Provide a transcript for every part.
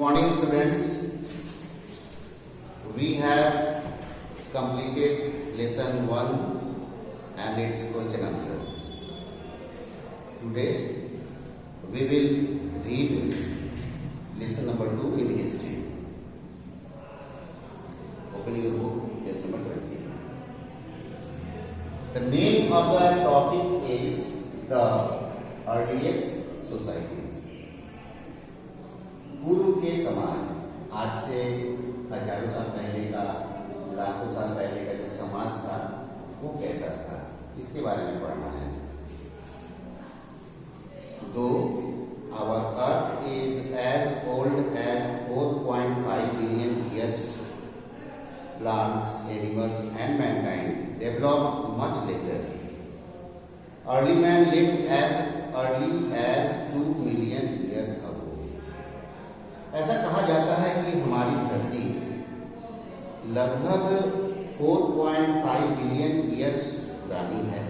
morning students. We have completed lesson 1 and its question answer. Today we will read lesson number 2 in history. Open your book, page number 20. The name of the topic is the earliest societies. पूर्व के समाज, आज से हजारों साल पहले का, लाखों साल पहले का जो समाज था वो कैसा था, इसके बारे में पढ़ना है. दो our earth is as old as 4.5 billion years, plants, animals and mankind developed much later. Early man lived as early as 2 million years ago. ऐसा कहा जाता है कि हमारी धरती लगभग 4.5 बिलियन ईयर्स पुरानी है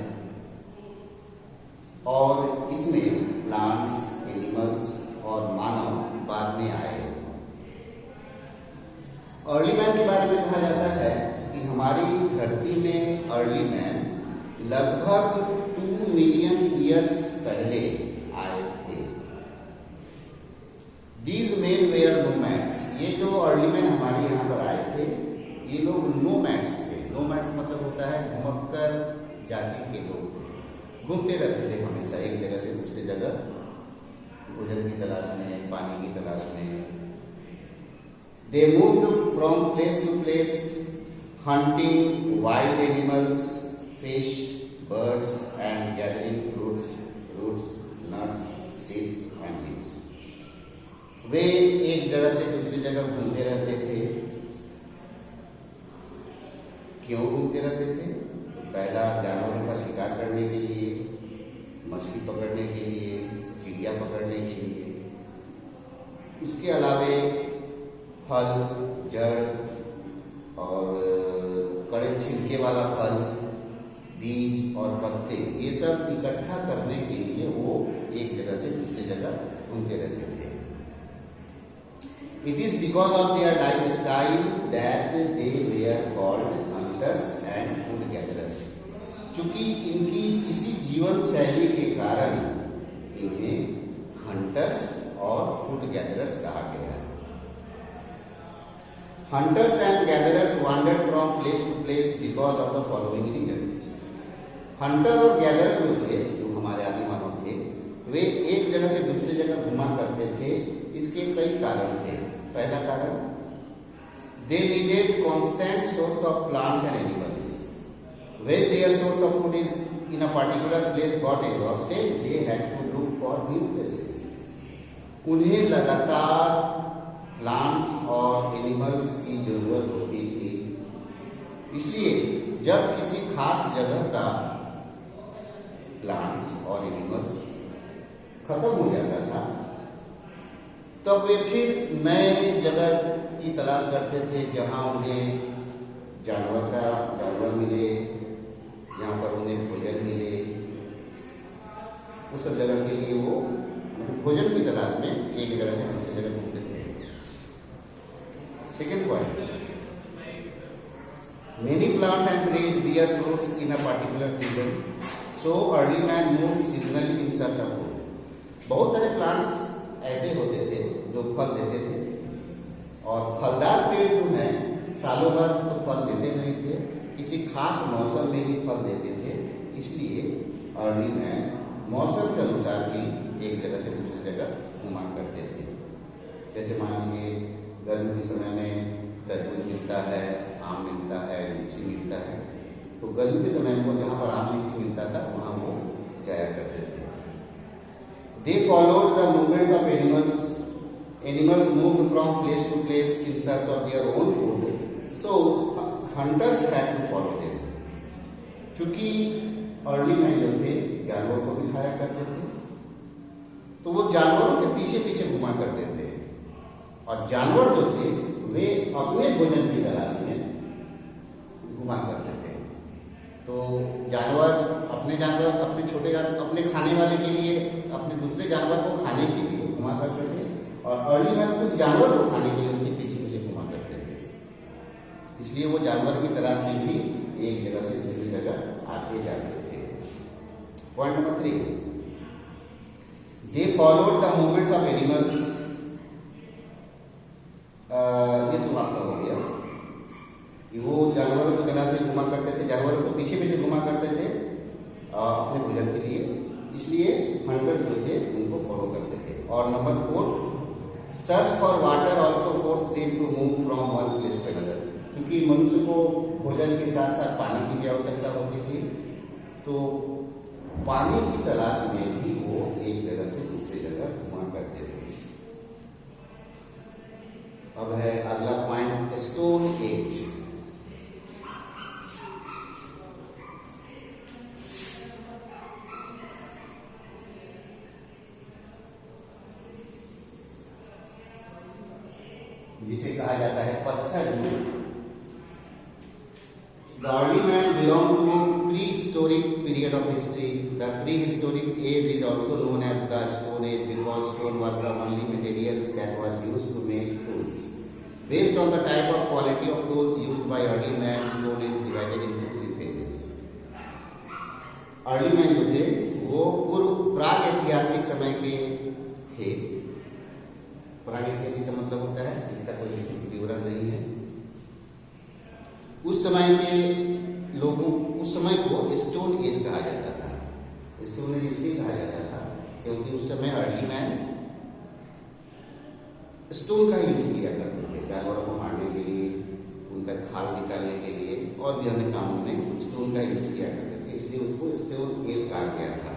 और इसमें प्लांट्स, एनिमल्स और मानव बाद में आए. अर्ली मैन के बारे में कहा जाता है कि हमारी धरती में अर्ली मैन लगभग 2 मिलियन ईयर्स पहले आए थे. These men were nomads. ये जो अर्ली मैन हमारे यहाँ पर आए थे ये लोग नोमैड्स थे. नोमैड्स मतलब होता है घुमक्कर जाति के लोग. घूमते रहते थे हमेशा एक जगह से दूसरी जगह, भोजन की तलाश में, पानी की तलाश में. They moved from place to place, hunting wild animals, fish, birds and gathering fruits, roots, nuts, seeds and leaves. वे एक जगह से दूसरी जगह घूमते रहते थे. क्यों घूमते रहते थे? तो पहला जानवरों का शिकार करने के लिए, मछली पकड़ने के लिए, चिड़िया पकड़ने के लिए. उसके अलावे फल, जड़ और कड़े छिलके वाला फल, बीज और पत्ते, ये सब इकट्ठा करने के लिए वो एक जगह से दूसरी जगह घूमते रहते थे. It is because of their lifestyle that they were called hunters and food gatherers. चूंकि इनकी इसी जीवन शैली के कारण इन्हें हंटर्स और फूड गैदरर्स कहा गया. Hunters and gatherers wandered from place to place because of the following reasons. Hunter और गैदरर जो थे, जो हमारे आदि मानव थे, वे एक जगह से दूसरी जगह घुमा करते थे. इसके कई कारण थे. पहला कारण, they needed constant source of plants and animals. When their source of food is in a particular place got exhausted, they had to look for new places. उन्हें लगातार प्लांट्स और एनिमल्स की जरूरत होती थी. इसलिए जब किसी खास जगह का प्लांट्स और एनिमल्स खत्म हो जाता था तब वे फिर नए जगह की तलाश करते थे जहां उन्हें जानवर मिले, जहां पर उन्हें भोजन मिले. उस सब जगह के लिए वो भोजन की तलाश में एक जगह से दूसरी जगह घूमते थे. Second point, many plants and trees bear fruits in a particular season, so early man moved seasonally in search of food. बहुत सारे प्लांट्स ऐसे होते थे जो फल देते थे और फलदार पेड़ जो है सालों भर तो फल देते नहीं थे, किसी खास मौसम में ही फल देते थे. इसलिए अर्ली मैन मौसम के अनुसार भी एक जगह से दूसरी जगह घुमा करते थे. जैसे मान लीजिए गर्मी के समय में तरबूज मिलता है, आम मिलता है, लीची मिलता है, तो गर्मी के समय में जहाँ पर आम लीची मिलता था वहाँ वो जाया करते थे. They followed the movements of animals. Animals moved from place to place in search of their own food. So hunters had to follow them. क्योंकि अर्ली मैन जो थे जानवर को भी खाया करते थे, तो वो जानवरों के पीछे पीछे घुमा करते थे और जानवर जो थे वे अपने भोजन की तलाश में घुमा करते थे. तो जानवर अपने छोटे जानवर अपने खाने वाले के लिए अपने दूसरे जानवर को खाने के लिए घुमा करते थे और अर्ली मैन उस जानवर को खाने के लिए उसके पीछे पीछे घुमा करते थे, इसलिए वो जानवर की तलाश में भी एक जगह से दूसरी जगह आते जाते थे। Point number 3, they followed the movements of animals. ये तो आपका हो गया कि वो जानवरों की तलाश में घुमा करते थे, जानवरों को पीछे पीछे घुमा करते थे अपने भोजन के लिए, इसलिए हंटर्स जो थे उनको फॉलो करते थे। और number 4, search for water also forces them to move from one place to another, क्योंकि मनुष्य को भोजन के साथ साथ पानी की भी आवश्यकता होती थी, तो पानी की तलाश में भी वो एक जगह से दूसरी जगह घुमा करते थे। अब है अगला पॉइंट, स्टोन एज। जिसे कहा जाता है पत्थर युग। The early man belong to prehistoric period of history. The prehistoric age is also known as the Stone Age because stone was the only material that was used to make tools. Based on the type of quality of tools used by early man, stone is divided into 3 phases. Early man जो थे वो पूर्व प्राग ऐतिहासिक समय के थे। प्राग ऐतिहासिक का मतलब होता है इसका कोई लिखित विवरण नहीं है। उस समय के लोगों, उस समय को स्टोन एज कहा जाता था। स्टोन एज इसलिए कहा जाता था क्योंकि उस समय अर्ली मैन स्टोन का यूज किया करते थे जानवरों को मारने के लिए, उनका खाल निकालने के लिए और भी अन्य कामों में स्टोन का यूज किया करते थे, इसलिए उसको स्टोन एज कहा गया था।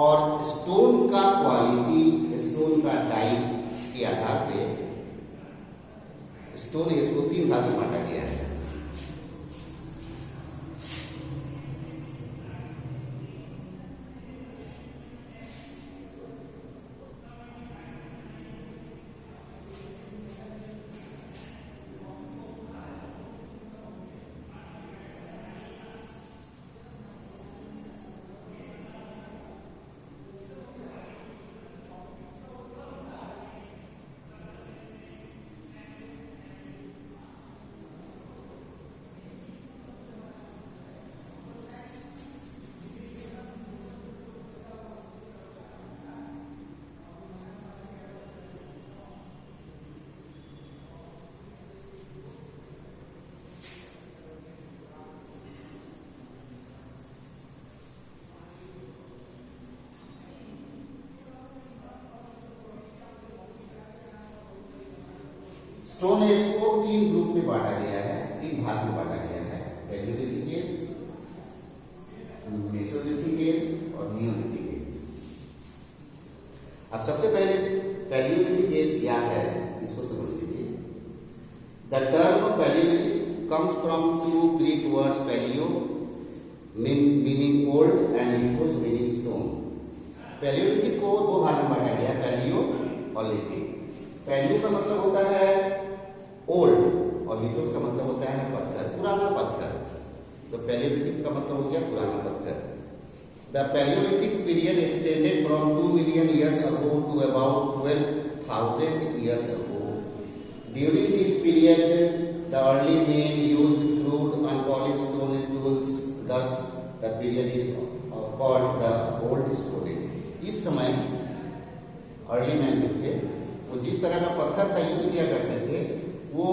और स्टोन का क्वालिटी, स्टोन का टाइप के आधार पे स्टोन एज को 3 भाग में बांटा गया है। स्टोन एज को 3 ग्रुप में बांटा गया है, 3 भाग में बांटा गया है, पैलियोलिथिक एज, मेसोलिथिक एज और नियोलिथिक एज। अब सबसे पहले पैलियोलिथिक एज क्या है इसको समझ लीजिए। The term Paleolithic comes from 2 Greek words, paleo meaning old and lithos meaning stone. Paleolithic को 2 भाग में बांटा गया, पैलियो और लिथिक। पैलियो का मतलब होता है ओल्ड और लिथोस का मतलब होता है पत्थर, पुराना पत्थर। तो पैलियोलिथिक का मतलब हो गया पुराना पत्थर। The Palaeolithic period extended from 2 million years ago to about 12,000 years ago. During this period the early man used crude unpolished stone tools, thus the period is called the old stone age। इस समय early man जो थे वो जिस तरह का पत्थर का यूज किया करते थे, वो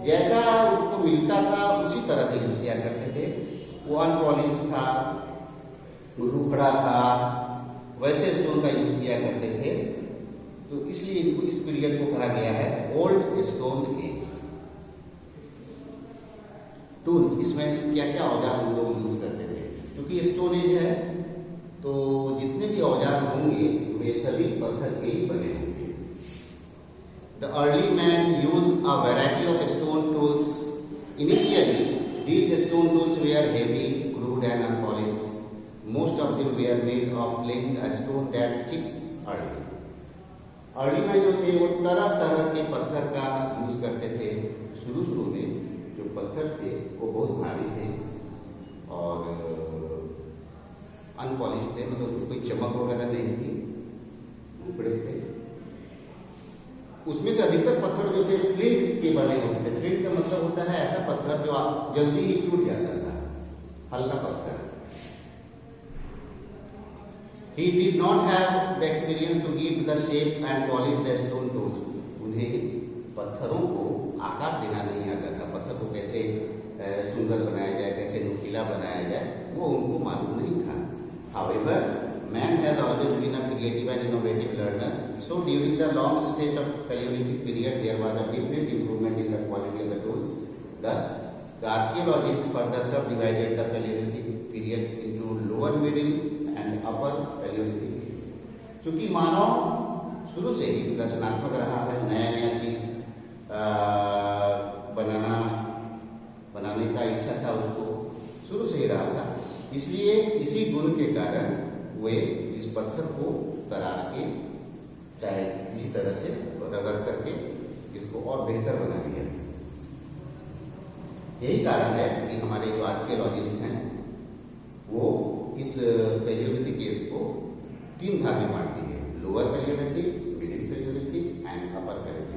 जैसा उनको मिलता था उसी तरह से यूज किया करते थे। वो अनपॉलिश्ड था, रूखड़ा था, वैसे स्टोन का यूज किया करते थे। तो इसलिए इनको इस पीरियड को कहा गया है ओल्ड स्टोन एज। टूल्स, इसमें क्या क्या औजार हम लोग यूज करते थे, क्योंकि स्टोन एज है तो जितने भी औजार होंगे वे सभी पत्थर के ही बने होंगे। The early man used a variety of stone tools. Initially, these stone tools were heavy, crude and unpolished. Most of them were made of flint, a stone that chips early. Early में जो थे वो तरह तरह के पत्थर का use करते थे। शुरू में जो पत्थर थे वो बहुत भारी थे और अनपॉलिश थे, मतलब उसमें कोई चमक वगैरह नहीं थी, टुकड़े थे। उसमें से अधिकतर पत्थर जो थे फ्लिंट के बने होते थे। फ्लिंट का मतलब होता है ऐसा पत्थर जो आप जल्दी ही टूट जाता था, हल्का पत्थर। He did not have the experience to give the shape and polish the stone tools. उन्हें पत्थरों को आकार देना नहीं आता था, पत्थर को कैसे सुंदर बनाया जाए, कैसे नुकीला बनाया जाए, वो उनको मालूम नहीं था। However, man has always been a creative and innovative learner. So during the long stage of Paleolithic period, there was a definite improvement in the quality of the tools. Thus, the archaeologists further subdivided the Paleolithic period into lower, middle and upper Paleolithic periods. क्योंकि मानव शुरू से ही रचनात्मक रहा है, नया नया चीज बनाने का इच्छा था उसको, शुरू से ही रहा था। इसलिए इसी गुण के कारण वे इस पत्थर को तराश के, चाहे किसी तरह से रगड़ करके इसको और बेहतर बना लिया। यही कारण है कि हमारे जो आर्कियोलॉजिस्ट हैं वो इस पैलियोलिथिक एज को 3 भाग में बांट दिए, lower Palaeolithic, middle Palaeolithic and upper Palaeolithic.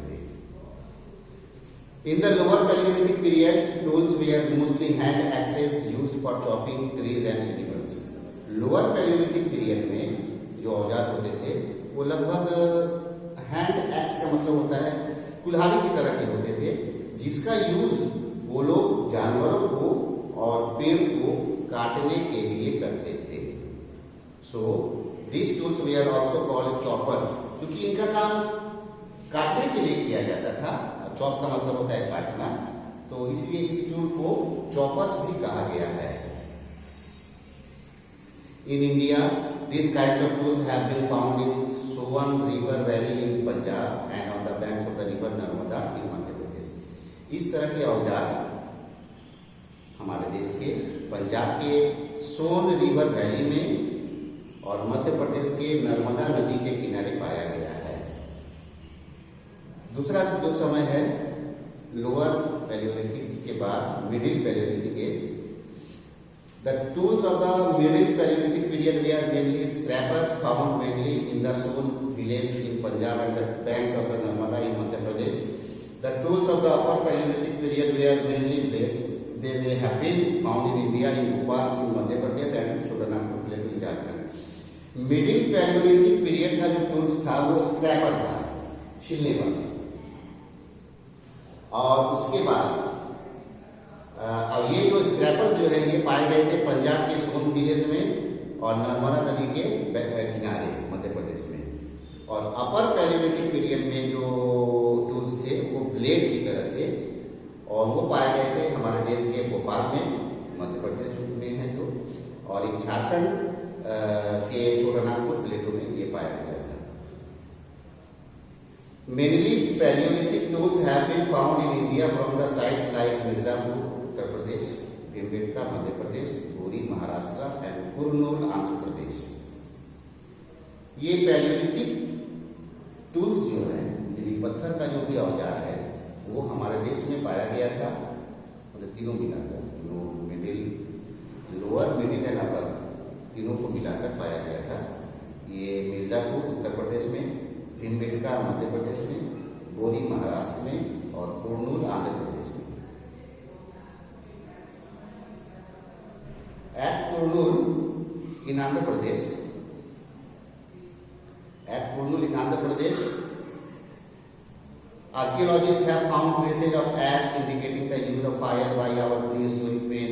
In the lower Paleolithic period, tools were mostly hand axes used for chopping trees and animals. Lower Paleolithic period में जो औजार होते थे वो लगभग हैंड एक्स का मतलब होता है कुल्हाड़ी की तरह के होते थे, जिसका यूज वो लोग जानवरों को और पेड़ को काटने के लिए करते थे। So these tools were also called choppers, क्योंकि इनका काम काटने के लिए किया जाता था। चॉप का मतलब होता है काटना, तो इसलिए इस टूल को चॉपर्स भी कहा गया है। In India, these kinds of tools have been found in Sowan River Valley in Punjab and on the banks of the river Narmada in Madhya Pradesh. इस तरह के औजार हमारे देश के पंजाब के सोन रिवर वैली में और मध्य प्रदेश के नर्मदा नदी के किनारे पाया गया है। दूसरा जो समय है लोअर पैलियोलिथिक के बाद middle Palaeolithic age. The tools of the middle Paleolithic period were mainly scrapers found mainly in the Soon village in Punjab and the banks of the Narmada in Madhya Pradesh. The tools of the upper Paleolithic period were mainly blades. They may have been found in India in Bhopal in Madhya Pradesh and Chotanagpur Plateau in Jharkhand. Middle Paleolithic period का जो tools था वो scraper था, छिलने वाला। और उसके बाद अब ये जो स्क्रैपर जो है ये पाए गए थे पंजाब के सोन विलेज में और नर्मदा नदी के किनारे मध्य प्रदेश में। और अपर पैलियोलिथिक पीरियड में जो टूल्स थे वो ब्लेड की तरह थे और वो पाए गए थे हमारे देश के भोपाल में, मध्य प्रदेश में है जो, और एक झारखंड के छोटानागपुर प्लेटो में ये पाया गया था। Mainly Paleolithic tools have been found in India from the sites like Mirzapur Uttar Pradesh, Bhimbetka Madhya Pradesh, बोरी महाराष्ट्र एंड कुरनूल आंध्र प्रदेश। ये पैलियोलिथिक टूल्स जो है, यानी पत्थर का जो भी औजार है वो हमारे देश में पाया गया था। मतलब तीनों मिलाकर, middle, lower, middle and upper तीनों को मिलाकर पाया गया था। ये मिर्जापुर उत्तर प्रदेश में, भीमबेटका मध्य प्रदेश में, बोरी महाराष्ट्र में और कुरनूल आंध्र प्रदेश में। At Kurnool in Andhra Pradesh, archaeologists have found traces of ash indicating the use of fire by our prehistoric men.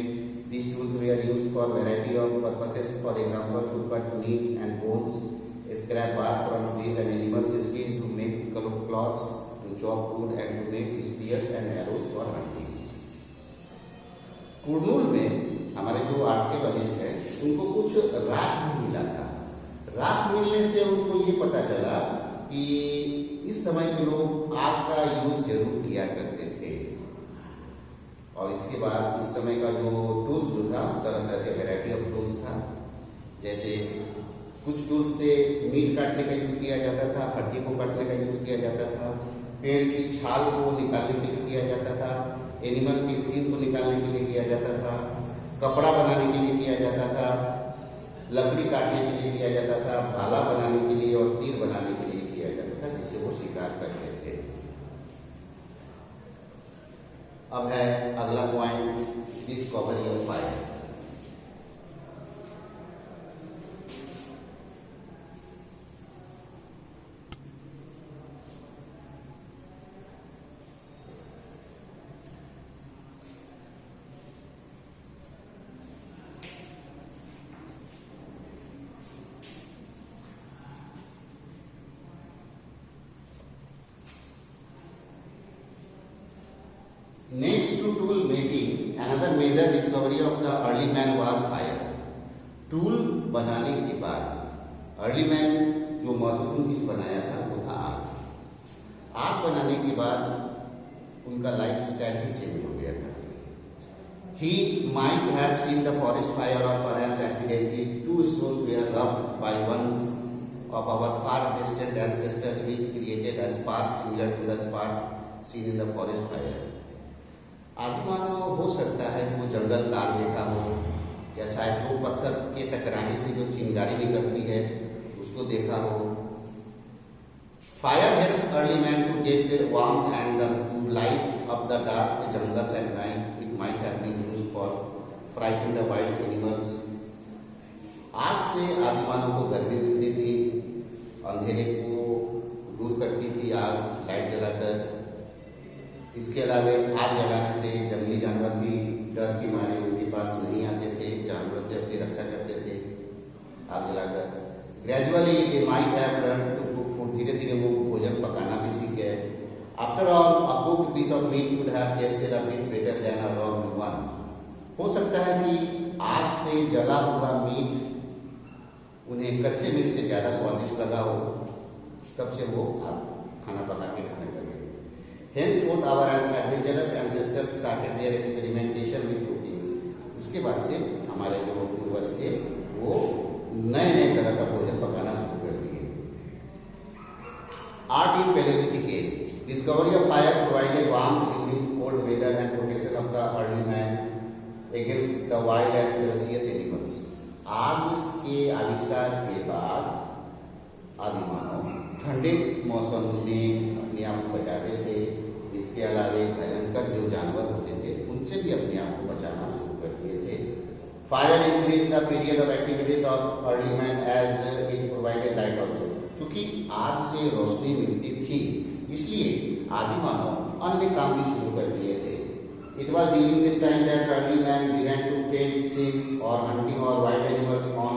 These tools were used for a variety of purposes, for example, to cut meat and bones, scrap bark from trees and animals' skin, to make cloths, to chop wood and to make spears and arrows for hunting. Kurnool में हमारे जो archaeologist हैं उनको कुछ राख भी मिला था। राख मिलने से उनको ये पता चला कि इस समय के लोग आग का यूज जरूर किया करते थे। और इसके बाद इस समय का जो टूल्स जो था, तरह तरह के वैरायटी ऑफ टूल्स था। जैसे कुछ टूल्स से मीट काटने का यूज किया जाता था, हड्डी को काटने का यूज किया जाता था, पेड़ की छाल को निकालने के लिए किया जाता था, एनिमल की स्किन को निकालने के लिए किया जाता था, कपड़ा बनाने के लिए किया जाता था, लकड़ी काटने के लिए किया जाता था, भाला बनाने के लिए और तीर बनाने के लिए किया जाता था, जिससे वो शिकार करते थे। अब है अगला point, discovery of fire. Next to tool making, another major discovery of the early man was fire. Tool बनाने के बाद अर्ली मैन जो महत्वपूर्ण चीज बनाया था वो था आग। आग बनाने के बाद उनका लाइफ स्टाइल ही चेंज हो गया था। He might have seen the forest fire or perhaps accidentally 2 stones were rubbed by one of our far distant ancestors which created a spark similar to the spark seen in the forest fire. आदिमानव हो सकता है कि वो जंगल car देखा हो या शायद 2 पत्थर के टकराने से जो चिंगारी निकलती है उसको देखा हो। Fire help early man to get warm and to light up the dark jungles at night. It might have been used for frighten the wild animals. आग से आदिमानव को गर्मी मिलती थी, अंधेरे को दूर करती थी आग लाइट जलाकर। इसके अलावा आग जलाने से जंगली जानवर भी डर के मारे उनके पास नहीं आते थे, जानवर से अपनी रक्षा करते थे आग जलाकर। Gradually they might have learn to cook food, धीरे धीरे वो भोजन पकाना भी सीख गए। After all a cooked piece of meat would have tasted a bit better than a raw one. हो सकता है कि आग से जला हुआ मीट उन्हें कच्चे मीट से ज़्यादा स्वादिष्ट लगा हो, तब से वो खाना पका के खाने लगे। Henceforth our adventurous ancestors started their experimentation with cooking. उसके बाद से हमारे जो पूर्वज थे वो नए नए तरह का भोजन पकाना शुरू कर दिए। Art in Paleolithic Age. Discovery of fire provided warmth during cold weather and protection of the early man against the wild and ferocious animals. आग के आविष्कार के बाद आदिमानव ठंडे मौसम में अपने आप को बचाते थे। इसके अलावा भयंकर जो जानवर होते थे उनसे भी अपने आप को बचाना शुरू कर दिए थे। Fire increase the period of activities of early man as it provided light also. क्योंकि आग से रोशनी मिलती थी इसलिए आदिमानव अन्य काम भी शुरू कर दिए थे। It was during this time that early man began to paint scenes of hunting और wild animals on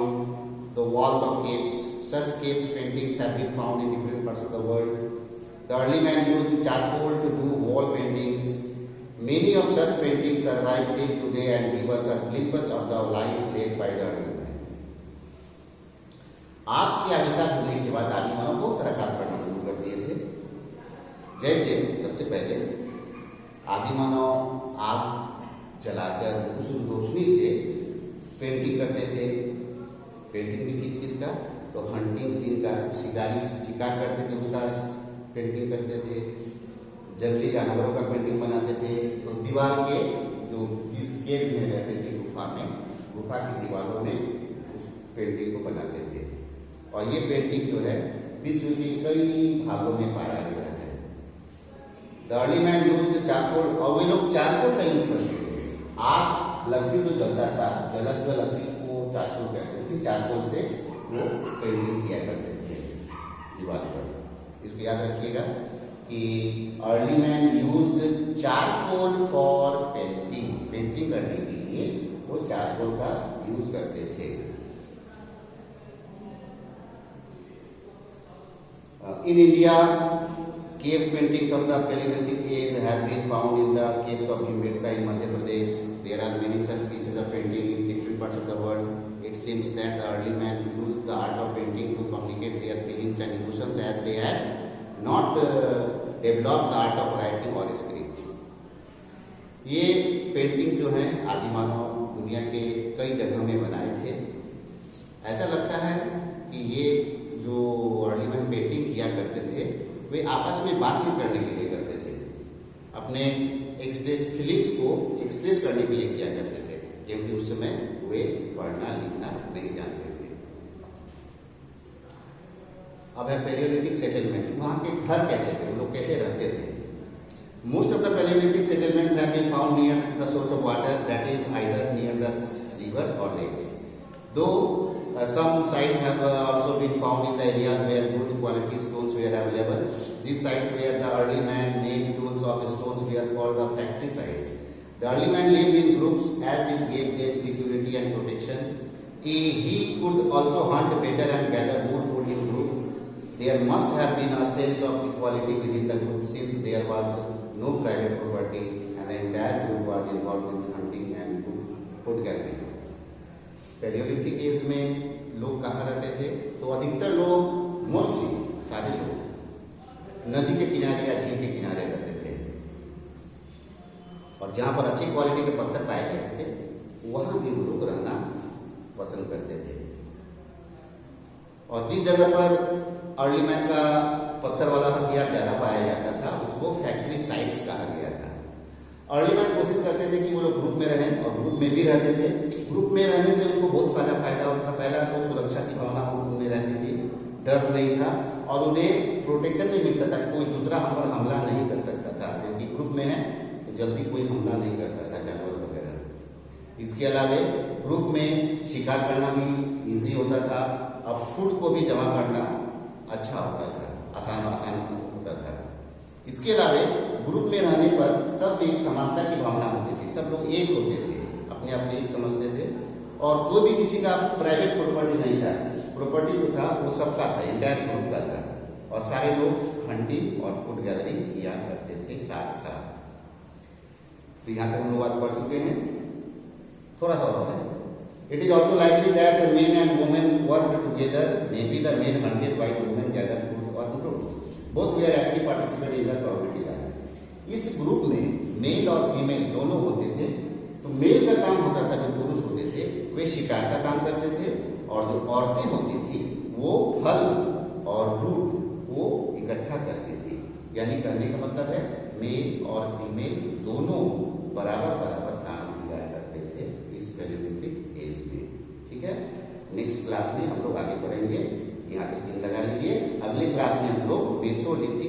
the walls of caves. Such caves paintings have been found in different parts of the world. The early man used charcoal to do wall paintings. Many of such paintings survive till today and give us a glimpse of the life led by the early man. आग के आविष्कार होने के बाद आदिमानव बहुत सारा काम करना शुरू कर दिए थे। जैसे सबसे पहले आदिमानव आग जलाकर उस रोशनी से पेंटिंग करते थे। पेंटिंग भी किस चीज़ का? तो हंटिंग सीन का, शिकार करते थे उसका पेंटिंग करते थे। जंगली जानवरों का पेंटिंग बनाते थे। तो दीवार के जो जिस केव में रहते थे गुफा में, गुफा की दीवारों में उस पेंटिंग को बनाते थे। और ये पेंटिंग जो है विश्व के कई भागों में पाया गया है। The early man used charcoal, और वे लोग चारकोल का यूज करते थे। आग लकड़ी जो जलता था, जलत हुआ लकड़ी को चारकोल कहते हैं, उसी चारकोल से वो पेंटिंग किया करते थे दीवार पर। इसको याद रखिएगा कि early man used charcoal for painting. Painting करने के लिए वो चारकोल का यूज करते थे। In India cave paintings of the Paleolithic age have been found in the caves of Bhimbetka in Madhya Pradesh. There are many such pieces of painting in different parts of the world. It seems that the early man used the art of painting to communicate their feelings and emotions as they had not developed the art of writing or script. ये painting जो है आदिमानव दुनिया के कई जगहों में बनाए थे। ऐसा लगता है कि ये जो अर्ली मैन पेंटिंग किया करते थे वे आपस में बातचीत करने के लिए करते थे, अपने फीलिंग्स को एक्सप्रेस करने के लिए किया करते थे, क्योंकि उस समय वे पढ़ना लिखना नहीं जानते थे। अब है पेलियोलिथिक सेटलमेंट। वहाँ के घर कैसे थे, लोग कैसे रहते थे। Most of the Paleolithic settlements have been found near the source of water, that is either near the rivers or lakes. Though some sites have also been found in the areas where good quality stones were available. These sites where the early man made tools of stones were called the factory sites. The early man lived in groups as it gave them security and protection. He could also hunt better and gather more food in group. There must have been a sense of equality within the group since there was no private property and the entire group was involved in hunting and food gathering. Palaeolithic age में लोग कहाँ रहते थे? तो अधिकतर लोग, mostly सारे लोग नदी के किनारे या झील के किनारे रहते थे, और जहाँ पर अच्छी क्वालिटी के पत्थर पाए जाते थे वहाँ भी वो लोग रहना पसंद करते थे। और जिस जगह पर अर्ली मैन का पत्थर वाला हथियार ज़्यादा पाया जाता था उसको फैक्ट्री साइट्स कहा गया था। अर्ली मैन कोशिश करते थे कि वो लोग ग्रुप में रहें, और ग्रुप में भी रहते थे। ग्रुप में रहने से उनको बहुत फायदा होता था। पहला तो सुरक्षा की भावना उनमें रहती थी, डर नहीं था, और उन्हें प्रोटेक्शन नहीं मिलता था, कोई दूसरा हम पर हमला नहीं कर सकता था, क्योंकि ग्रुप में है तो जल्दी कोई हमला नहीं करता था, जानवर वगैरह। इसके अलावा ग्रुप में शिकार करना भी ईजी होता था, और फूड को भी जमा करना अच्छा होता था, आसान होता था। इसके अलावा ग्रुप में रहने पर सब में एक समानता की भावना होती थी, सब लोग एक होते थे, अपने आप एक समझते थे, और कोई भी किसी का प्राइवेट प्रॉपर्टी नहीं था। प्रॉपर्टी जो था वो सबका था, इंटायर ग्रुप का था, और सारे लोग हंटिंग और फूड गैदरिंग किया करते थे साथ साथ। तो यहाँ तक हम लोग आज पढ़ चुके हैं, थोड़ा सा और है। It is also likely that the men and women worked together. Maybe the men hunted while women gathered fruits or fruits. Both were active participants in the community life. इस ग्रुप में मेल और female दोनों होते थे। तो mail का काम होता था, जो पुरुष होते थे वे शिकार का काम करते थे, और जो औरतें होती थी वो फल और रूट वो इकट्ठा करती थी। यानी करने का मतलब है मेल और फीमेल दोनों बराबर काम किया करते थे इस पैलियोलिथिक एज में। ठीक है, नेक्स्ट क्लास में हम लोग आगे पढ़ेंगे। यहाँ तक चिन्ह लगा लीजिए। अगले क्लास में हम लोग मेसोलिथिक